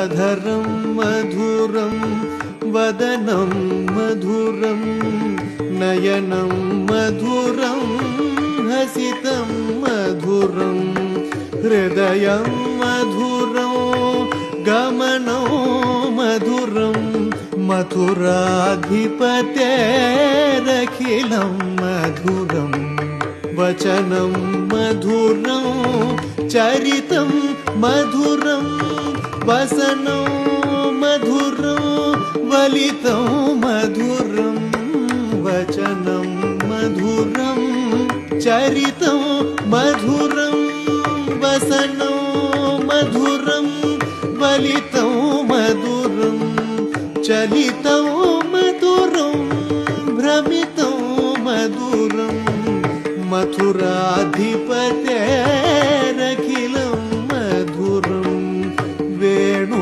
धरं मधुरं वदनं मधुरं नयनं मधुरं हसितं मधुरं हृदयं मधुरं गमनं मधुरं मथुराधिपतेरखिलं मधुरं वचनं मधुरं चरितं मधुरं वसनं मधुरं वलितं मधुरं वचनं मधुरं चरितं मधुरं वसनं मधुरं वलितं मधुरं चलितं मधुरं भ्रमितं मधुरं मथुराधिपते